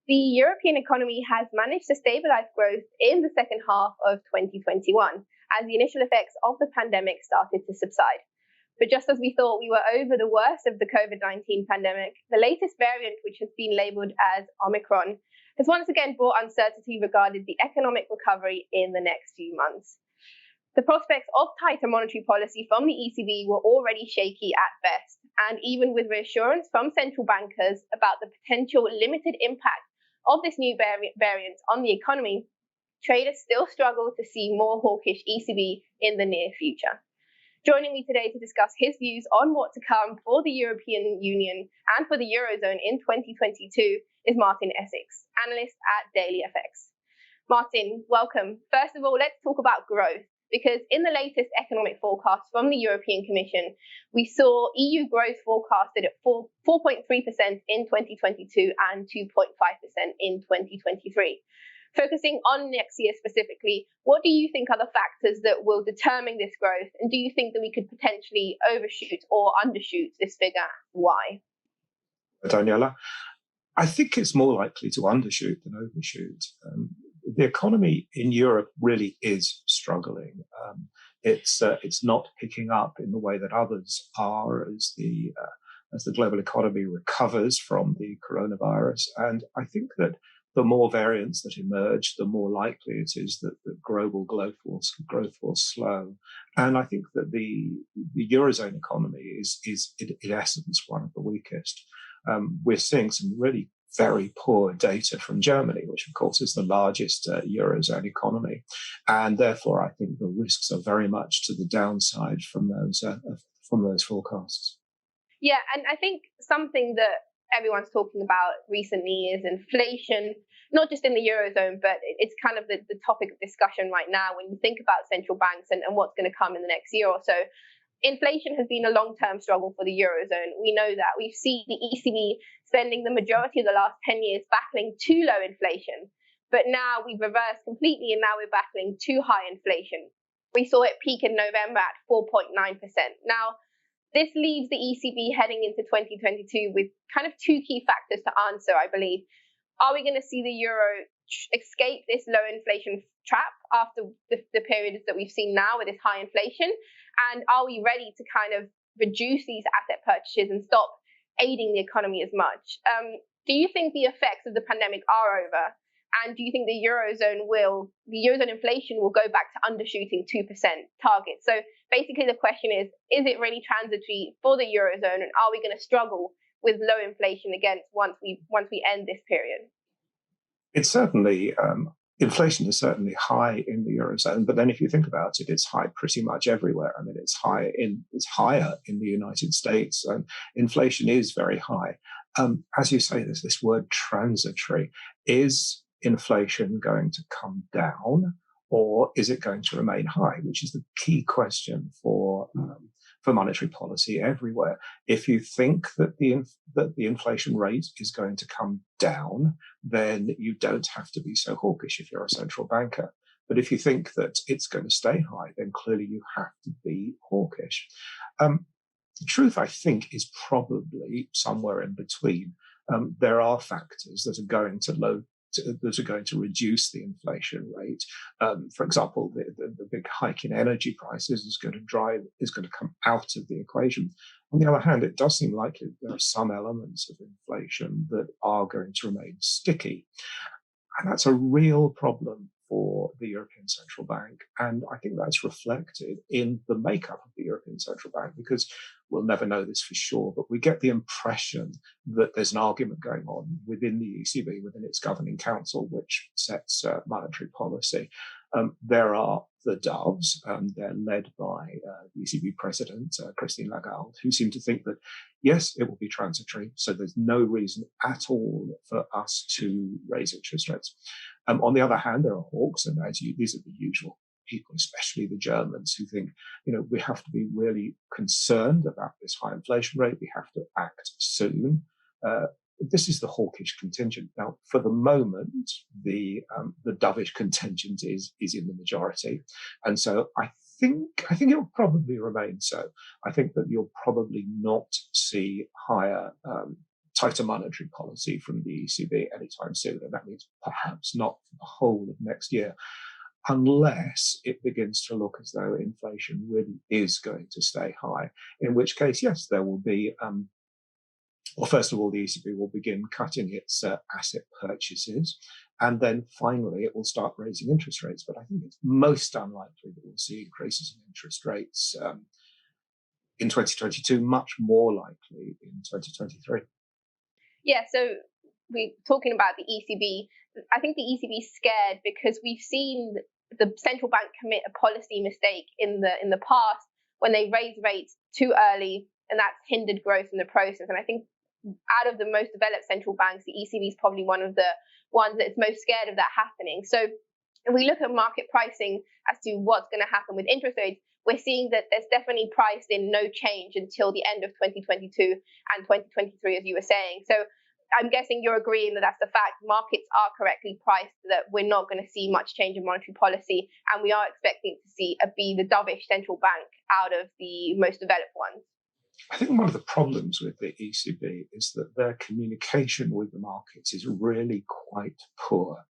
the European economy has managed to stabilise growth in the second half of 2021 as the initial effects of the pandemic started to subside. But just as we thought we were over the worst of the COVID-19 pandemic, the latest variant, which has been labelled as Omicron, has once again brought uncertainty regarding the economic recovery in the next few months. The prospects of tighter monetary policy from the ECB were already shaky at best, and even with reassurance from central bankers about the potential limited impact of this new variant on the economy, traders still struggle to see more hawkish ECB in the near future. Joining me today to discuss his views on what to come for the European Union and for the Eurozone in 2022 is Martin Essex, analyst at DailyFX. Martin, welcome. First of all, let's talk about growth, because in the latest economic forecast from the European Commission, we saw EU growth forecasted at 4.3% in 2022 and 2.5% in 2023. Focusing on next year specifically, what do you think are the factors that will determine this growth? And do you think that we could potentially overshoot or undershoot this figure? Why? Daniela, I think it's more likely to undershoot than overshoot. The economy in Europe really is struggling. It's not picking up in the way that others are as the global economy recovers from the coronavirus. And I think that the more variants that emerge, the more likely it is that the global growth will slow. And I think that the Eurozone economy is in essence one of the weakest. We're seeing some really very poor data from Germany, which of course is the largest Eurozone economy. And therefore, I think the risks are very much to the downside from those forecasts. Yeah, and I think something that everyone's talking about recently is inflation, not just in the Eurozone, but it's kind of the topic of discussion right now when you think about central banks and what's going to come in the next year or so. Inflation has been a long-term struggle for the Eurozone. We know that. We've seen the ECB spending the majority of the last 10 years battling too low inflation. But now we've reversed completely and now we're battling too high inflation. We saw it peak in November at 4.9%. Now, this leaves the ECB heading into 2022 with kind of two key factors to answer, I believe. Are we going to see the euro escape this low inflation trap after the periods that we've seen now with this high inflation? And are we ready to kind of reduce these asset purchases and stop aiding the economy as much? Do you think the effects of the pandemic are over? And do you think the Eurozone inflation will go back to undershooting 2% target? So basically the question is it really transitory for the Eurozone, and are we going to struggle with low inflation again once we end this period? It's certainly inflation is certainly high in the Eurozone, but then if you think about it, it's high pretty much everywhere. I mean, it's higher in the United States, and inflation is very high. As you say, there's this word transitory. Is inflation going to come down, or is it going to remain high? Which is the key question for monetary policy everywhere. If you think that the inflation rate is going to come down, then you don't have to be so hawkish if you're a central banker. But if you think that it's going to stay high, then clearly you have to be hawkish. The truth, I think, is probably somewhere in between. There are factors that are going to reduce the inflation rate. For example, the big hike in energy prices is going to come out of the equation. On the other hand, it does seem likely that there are some elements of inflation that are going to remain sticky. And that's a real problem for the European Central Bank. And I think that's reflected in the makeup of the European Central Bank, because we'll never know this for sure, but we get the impression that there's an argument going on within the ECB, within its governing council, which sets monetary policy. There are the doves, they're led by the ECB president, Christine Lagarde, who seem to think that, yes, it will be transitory, so there's no reason at all for us to raise interest rates. On the other hand, there are hawks, and these are the usual people, especially the Germans, who think, we have to be really concerned about this high inflation rate. We have to act soon. This is the hawkish contingent. Now, for the moment, the dovish contingent is in the majority, and so I think it will probably remain so. I think that you'll probably not see higher tighter monetary policy from the ECB anytime soon, and that means perhaps not for the whole of next year, unless it begins to look as though inflation really is going to stay high, in which case, yes, there will be, well, first of all, the ECB will begin cutting its asset purchases, and then finally it will start raising interest rates. But I think it's most unlikely that we'll see increases in interest rates in 2022, much more likely in 2023. Yeah, so we're talking about the ECB. I think the ECB is scared because we've seen the central bank commit a policy mistake in the past when they raised rates too early, and that's hindered growth in the process. And I think out of the most developed central banks, the ECB is probably one of the ones that's most scared of that happening. So if we look at market pricing as to what's going to happen with interest rates, we're seeing that there's definitely priced in no change until the end of 2022 and 2023, as you were saying. So I'm guessing you're agreeing that that's the fact. Markets are correctly priced, that we're not going to see much change in monetary policy, and we are expecting to see be the dovish central bank out of the most developed ones. I think one of the problems with the ECB is that their communication with the markets is really quite poor.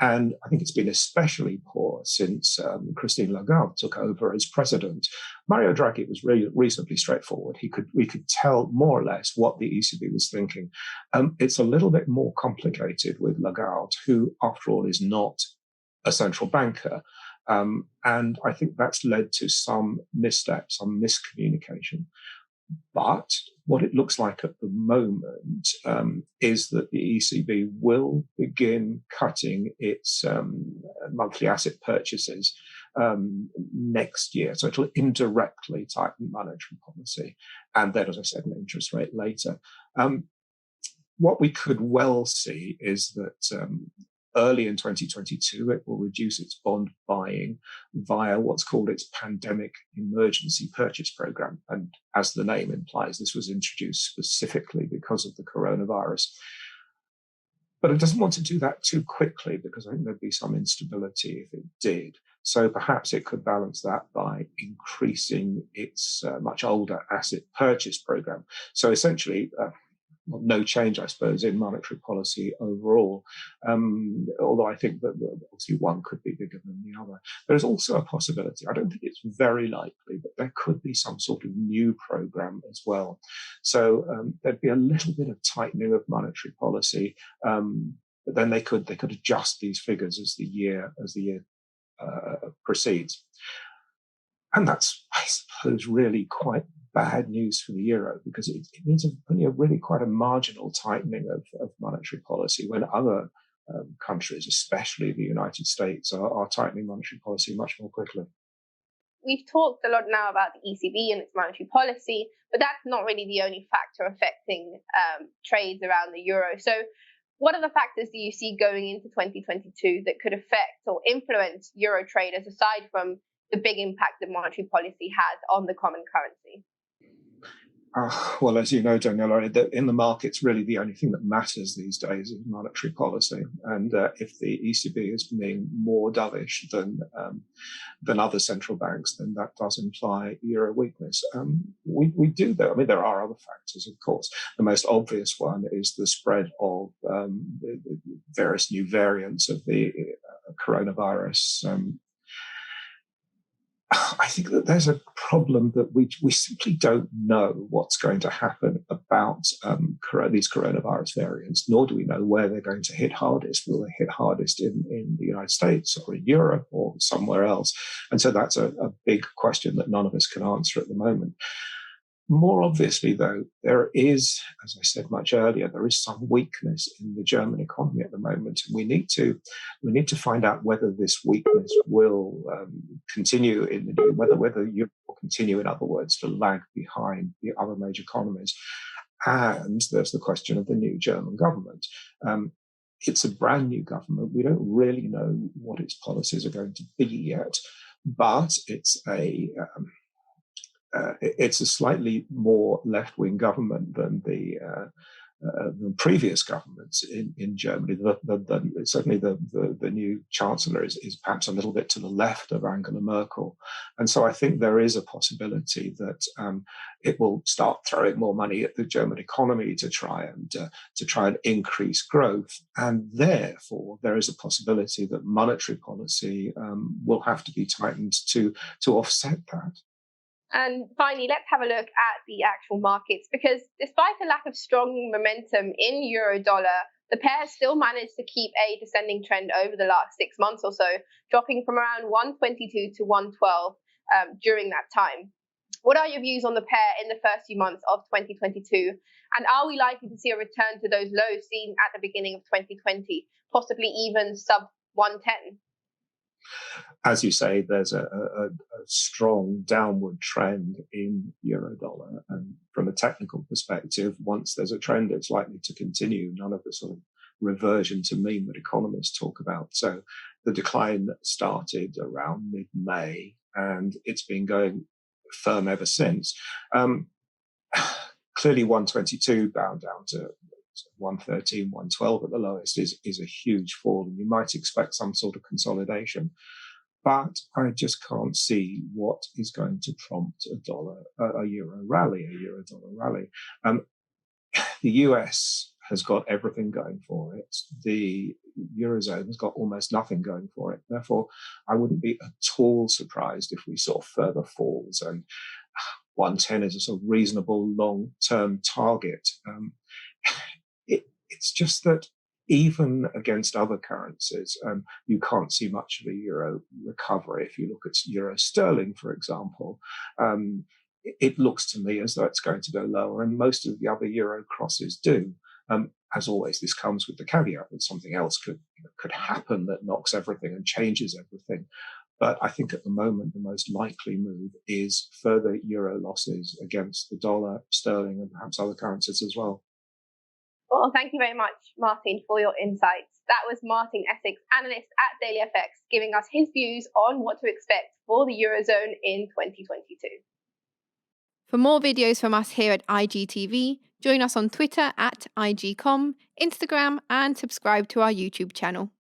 And I think it's been especially poor since Christine Lagarde took over as president. Mario Draghi was really reasonably straightforward. We could tell more or less what the ECB was thinking. It's a little bit more complicated with Lagarde, who, after all, is not a central banker. And I think that's led to some missteps, some miscommunication. But what it looks like at the moment is that the ECB will begin cutting its monthly asset purchases next year. So it'll indirectly tighten monetary policy. And then, as I said, an interest rate later. What we could well see is that early in 2022, it will reduce its bond buying via what's called its Pandemic Emergency Purchase Program. And as the name implies, this was introduced specifically because of the coronavirus. But it doesn't want to do that too quickly because I think there'd be some instability if it did. So perhaps it could balance that by increasing its much older asset purchase program. So essentially, no change, I suppose, in monetary policy overall, although I think that obviously one could be bigger than the other. There's also a possibility, I don't think it's very likely, but there could be some sort of new program as well. So there'd be a little bit of tightening of monetary policy, but then they could adjust these figures as the year proceeds. And that's, I suppose, really quite bad news for the euro because it means only really quite a marginal tightening of monetary policy when other countries, especially the United States, are tightening monetary policy much more quickly. We've talked a lot now about the ECB and its monetary policy, but that's not really the only factor affecting trades around the euro. So what other factors do you see going into 2022 that could affect or influence euro traders aside from the big impact that monetary policy has on the common currency? Well, as you know, Daniela, in the markets, really the only thing that matters these days is monetary policy. And if the ECB is being more dovish than other central banks, then that does imply euro weakness. We do, though. I mean, there are other factors, of course. The most obvious one is the spread of various new variants of the coronavirus. I think that there's a problem that we simply don't know what's going to happen about these coronavirus variants, nor do we know where they're going to hit hardest. Will they hit hardest in the United States or in Europe or somewhere else? And so that's a big question that none of us can answer at the moment. More obviously, though, there is, as I said much earlier, there is some weakness in the German economy at the moment. And we need to find out whether this weakness will continue whether Europe will continue, in other words, to lag behind the other major economies. And there's the question of the new German government. It's a brand new government. We don't really know what its policies are going to be yet, but it's a slightly more left-wing government than the the previous governments in Germany. Certainly the new chancellor is perhaps a little bit to the left of Angela Merkel. And so I think there is a possibility that it will start throwing more money at the German economy to try and increase growth. And therefore, there is a possibility that monetary policy will have to be tightened to offset that. And finally, let's have a look at the actual markets, because despite a lack of strong momentum in euro dollar, the pair still managed to keep a descending trend over the last 6 months or so, dropping from around 122 to 112 during that time. What are your views on the pair in the first few months of 2022? And are we likely to see a return to those lows seen at the beginning of 2020, possibly even sub 110? As you say, there's a strong downward trend in euro dollar. And from a technical perspective, once there's a trend, it's likely to continue. None of the sort of reversion to mean that economists talk about. So the decline started around mid-May, and it's been going firm ever since. Clearly 122 bound down to 113, 112 at the lowest is a huge fall, and you might expect some sort of consolidation. But I just can't see what is going to prompt a euro dollar rally. The US has got everything going for it. The Eurozone has got almost nothing going for it. Therefore, I wouldn't be at all surprised if we saw further falls, and 110 is a sort of reasonable long-term target. It's just that even against other currencies, you can't see much of a euro recovery. If you look at euro sterling, for example, it looks to me as though it's going to go lower, and most of the other euro crosses do. As always, this comes with the caveat that something else could happen that knocks everything and changes everything. But I think at the moment, the most likely move is further euro losses against the dollar, sterling, and perhaps other currencies as well. Well, thank you very much, Martin, for your insights. That was Martin Essex, analyst at DailyFX, giving us his views on what to expect for the Eurozone in 2022. For more videos from us here at IGTV, join us on Twitter at IGCom, Instagram, and subscribe to our YouTube channel.